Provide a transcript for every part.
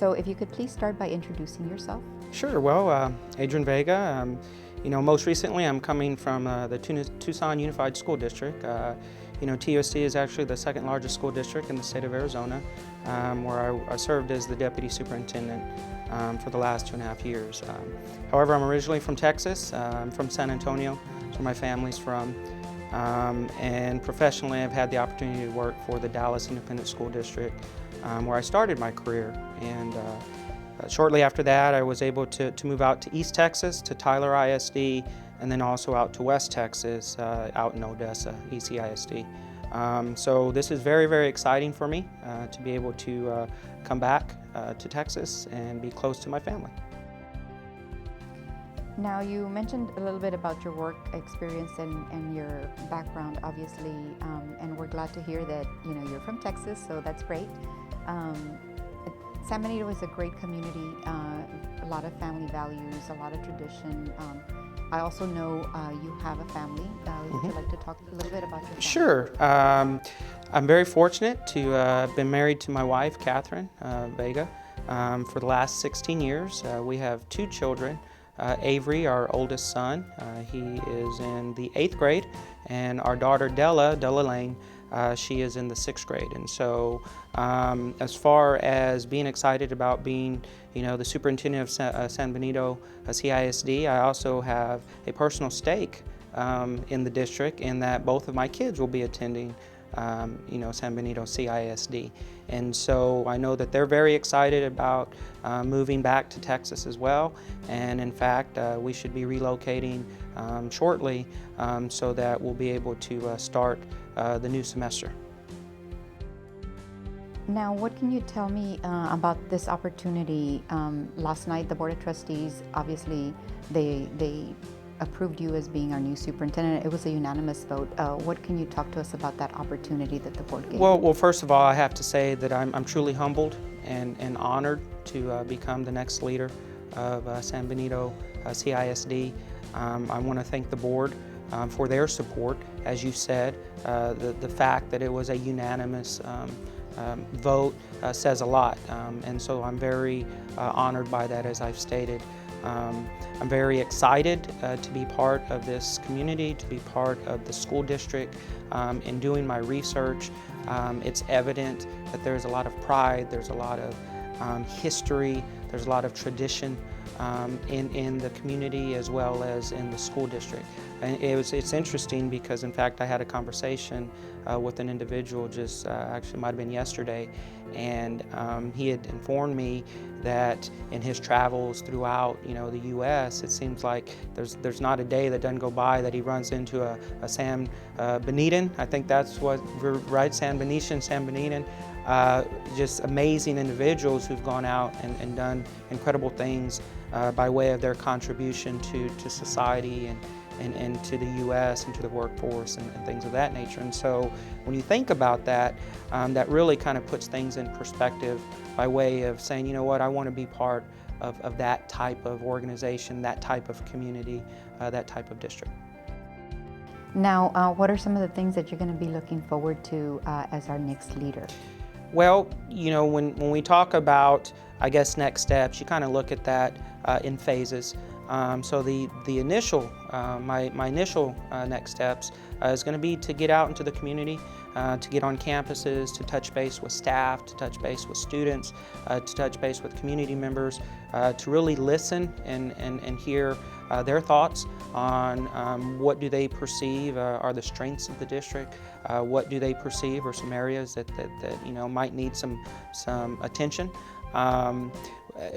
So if you could please start by introducing yourself. Sure. Well, Adrian Vega. Most recently I'm coming from the Tucson Unified School District. TUSD is actually the second largest school district in the state of Arizona, where I served as the deputy superintendent for the last 2.5 years. However, I'm originally from Texas. I'm from San Antonio, that's where my family's from. And professionally, I've had the opportunity to work for the Dallas Independent School District, where I started my career. And shortly after that, I was able to move out to East Texas, to Tyler ISD, and then also out to West Texas, out in Odessa, ECISD. So this is very, very exciting for me to be able to come back to Texas and be close to my family. Now, you mentioned a little bit about your work experience and your background, obviously, and we're glad to hear that you're from Texas, so that's great. San Benito is a great community, a lot of family values, a lot of tradition. I also know you have a family. Would you like to talk a little bit about your family? Sure. I'm very fortunate to have been married to my wife, Catherine Vega, for the last 16 years. We have 2 children. Avery, our oldest son, he is in the 8th grade, and our daughter Della Lane, she is in the 6th grade. And so as far as being excited about being the superintendent of San Benito CISD, I also have a personal stake in the district in that both of my kids will be attending San Benito CISD. And so I know that they're very excited about moving back to Texas as well. And in fact, we should be relocating shortly so that we'll be able to start the new semester. Now, what can you tell me about this opportunity? Last night, the Board of Trustees, obviously, they approved you as being our new superintendent. It was a unanimous vote. What can you talk to us about that opportunity that the board gave? Well, first of all, I have to say that I'm truly humbled and honored to become the next leader of San Benito CISD. I want to thank the board for their support. As you said, the fact that it was a unanimous vote says a lot, and so I'm very honored by that, as I've stated. I'm very excited to be part of this community, to be part of the school district. In doing my research, it's evident that there's a lot of pride, there's a lot of history, there's a lot of tradition in the community as well as in the school district. And it's interesting because, in fact, I had a conversation with an individual just actually might have been yesterday, and he had informed me that in his travels throughout the U.S., it seems like there's not a day that doesn't go by that he runs into a San Benitan. I think that's what, right, San Benitan. Just amazing individuals who've gone out and done incredible things by way of their contribution to society and to the U.S. and to the workforce and things of that nature. And so when you think about that, that really kind of puts things in perspective by way of saying, you know what, I want to be part of that type of organization, that type of community, that type of district. Now, what are some of the things that you're going to be looking forward to as our next leader? Well, when we talk about, I guess, next steps, you kind of look at that in phases. So the initial, my initial next steps is going to be to get out into the community, to get on campuses, to touch base with staff, to touch base with students, to touch base with community members, to really listen and hear their thoughts on what do they perceive are the strengths of the district, what do they perceive are some areas that might need some attention.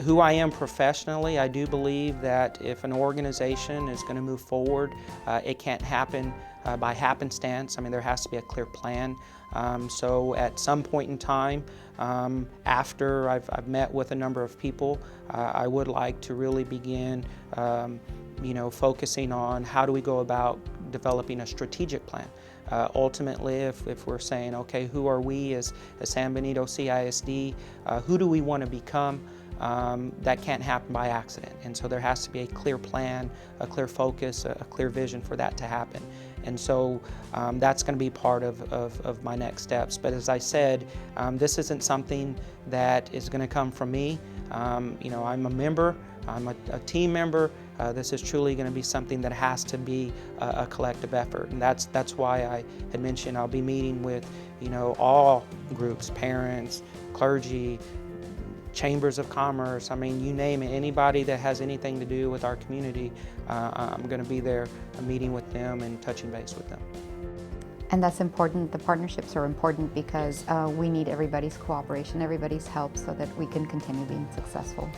Who I am professionally, I do believe that if an organization is going to move forward, it can't happen by happenstance. I mean, there has to be a clear plan. So at some point in time, after I've met with a number of people, I would like to really begin focusing on how do we go about developing a strategic plan. Ultimately, if we're saying, okay, who are we as San Benito CISD, who do we want to become? That can't happen by accident. And so there has to be a clear plan, a clear focus, a clear vision for that to happen. And so that's going to be part of my next steps. But as I said, this isn't something that is going to come from me. I'm a member, I'm a team member. This is truly going to be something that has to be a collective effort, and that's why I had mentioned I'll be meeting with, all groups, parents, clergy, chambers of commerce. I mean, you name it, anybody that has anything to do with our community, I'm going to be there meeting with them and touching base with them. And that's important. The partnerships are important because we need everybody's cooperation, everybody's help so that we can continue being successful.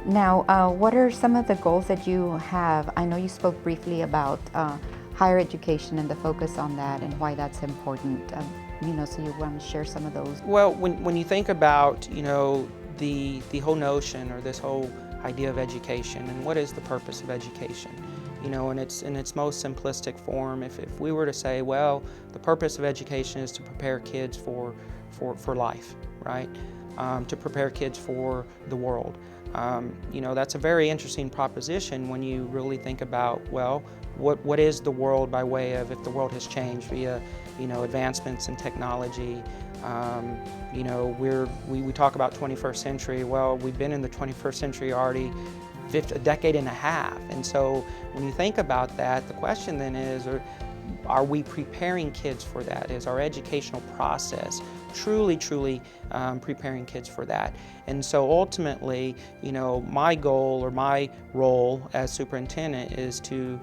Now, what are some of the goals that you have? I know you spoke briefly about higher education and the focus on that and why that's important. So you want to share some of those? Well, when you think about, the whole notion or this whole idea of education and what is the purpose of education, in its most simplistic form, if we were to say, well, the purpose of education is to prepare kids for life, right? To prepare kids for the world. That's a very interesting proposition when you really think about, well, what is the world by way of, if the world has changed via, advancements in technology. We talk about 21st century. Well, we've been in the 21st century already a decade and a half. And so when you think about that, the question then is, are we preparing kids for that? Is our educational process truly preparing kids for that? And so ultimately, my goal or my role as superintendent is to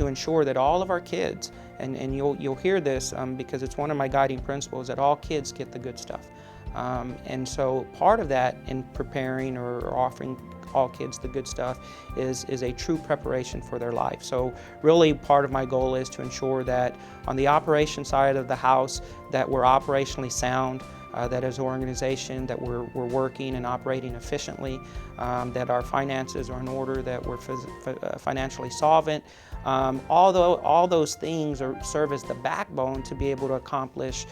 ensure that all of our kids, and you'll hear this because it's one of my guiding principles, that all kids get the good stuff. And so part of that in preparing or offering all kids the good stuff is a true preparation for their life. So really part of my goal is to ensure that on the operation side of the house that we're operationally sound, that as an organization that we're working and operating efficiently, that our finances are in order, that we're financially solvent. All those things serve as the backbone to be able to accomplish,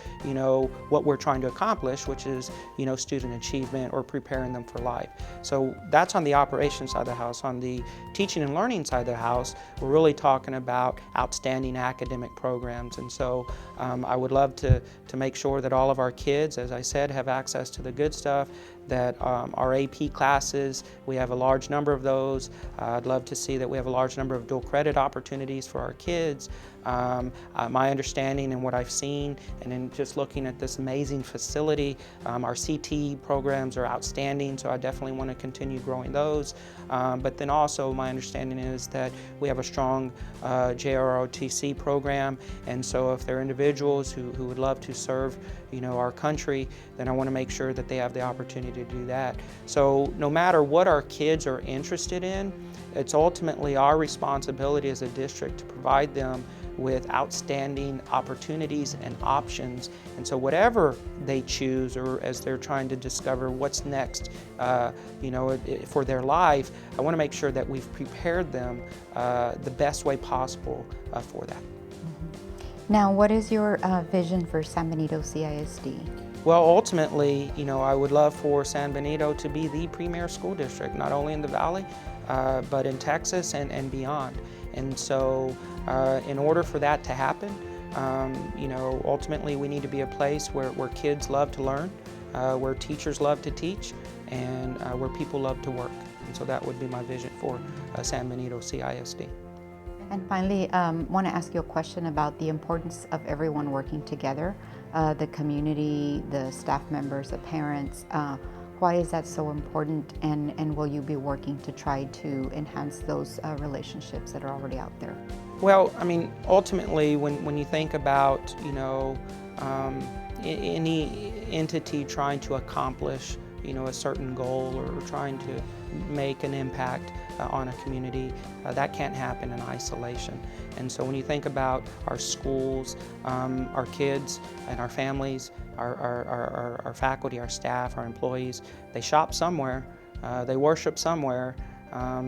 what we're trying to accomplish, which is, student achievement or preparing them for life. So that's on the operations side of the house. On the teaching and learning side of the house, we're really talking about outstanding academic programs. And so I would love to make sure that all of our kids, as I said, have access to the good stuff, that our AP classes, we have a large number of those. I'd love to see that we have a large number of dual credit opportunities for our kids. My understanding and what I've seen, and in just looking at this amazing facility, our CT programs are outstanding, so I definitely want to continue growing those. But then also my understanding is that we have a strong JROTC program, and so if there are individuals who would love to serve, our country, then I want to make sure that they have the opportunity to do that. So no matter what our kids are interested in, it's ultimately our responsibility as a district to provide them with outstanding opportunities and options. And so whatever they choose, or as they're trying to discover what's next, for their life, I want to make sure that we've prepared them the best way possible for that. Now, what is your vision for San Benito CISD? Well, ultimately, I would love for San Benito to be the premier school district, not only in the Valley, but in Texas and beyond. And so in order for that to happen, ultimately we need to be a place where kids love to learn, where teachers love to teach, and where people love to work. And so that would be my vision for San Benito CISD. And finally, want to ask you a question about the importance of everyone working together, the community, the staff members, the parents. Why is that so important, and will you be working to try to enhance those relationships that are already out there? Well, I mean, ultimately, when you think about, any entity trying to accomplish, a certain goal or trying to make an impact on a community, that can't happen in isolation. And so when you think about our schools, our kids and our families, our faculty, our staff, our employees, they shop somewhere, they worship somewhere,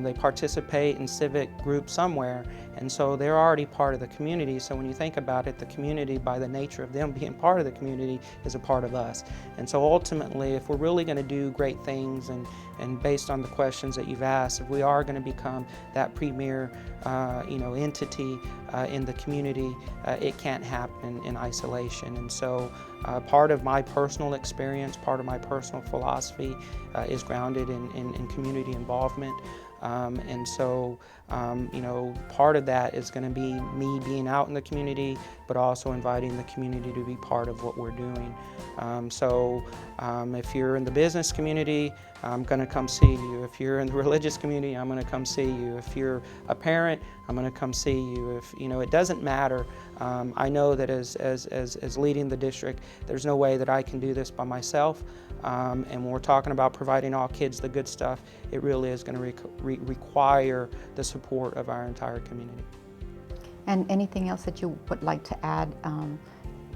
they participate in civic groups somewhere, And so they're already part of the community. So when you think about it, the community, by the nature of them being part of the community, is a part of us. And so ultimately, if we're really going to do great things, and based on the questions that you've asked, if we are going to become that premier entity in the community, it can't happen in isolation. And so part of my personal experience, part of my personal philosophy is grounded in community involvement. And so, part of that is going to be me being out in the community, but also inviting the community to be part of what we're doing. If you're in the business community, I'm going to come see you. If you're in the religious community, I'm going to come see you. If you're a parent, I'm going to come see you. If it doesn't matter. I know that as leading the district, there's no way that I can do this by myself. And when we're talking about providing all kids the good stuff, it really is going to require the support of our entire community. And anything else that you would like to add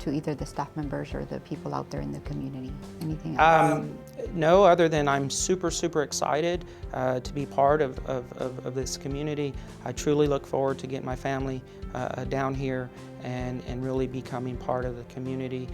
to either the staff members or the people out there in the community? Anything else? No, other than I'm super excited to be part of this community. I truly look forward to getting my family down here and really becoming part of the community.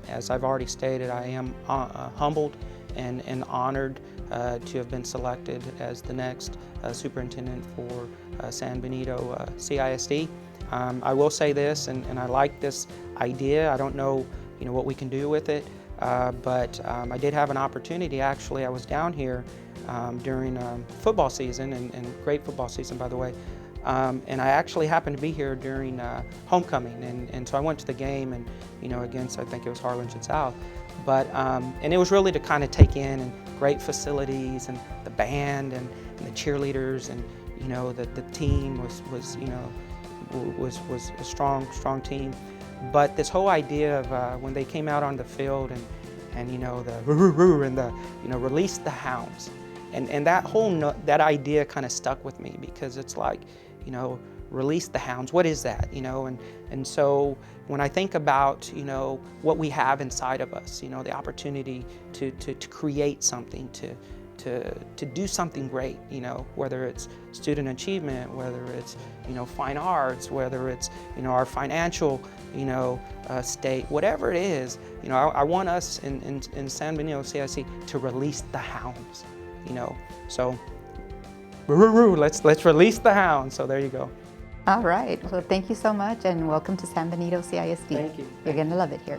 As I've already stated, I am humbled and honored to have been selected as the next superintendent for San Benito CISD. I will say this, and I like this idea. I don't know, what we can do with it, but I did have an opportunity. Actually, I was down here during football season, and great football season, by the way. And I actually happened to be here during homecoming, and so I went to the game, and against, I think it was Harlingen South, but and it was really to kind of take in, and great facilities, and the band, and the cheerleaders, and the team was a strong team. But this whole idea of when they came out on the field, and the roo and the release the hounds, and that idea kind of stuck with me, because it's like, release the hounds. What is that? And so when I think about what we have inside of us, the opportunity to create something, to do something great, whether it's student achievement, whether it's fine arts, whether it's our financial state, whatever it is, I want us in San Benito CIC to release the hounds, so let's release the hounds. So there you go. All right. Well, thank you so much, and welcome to San Benito CISD. Thank you. You're going to love it here.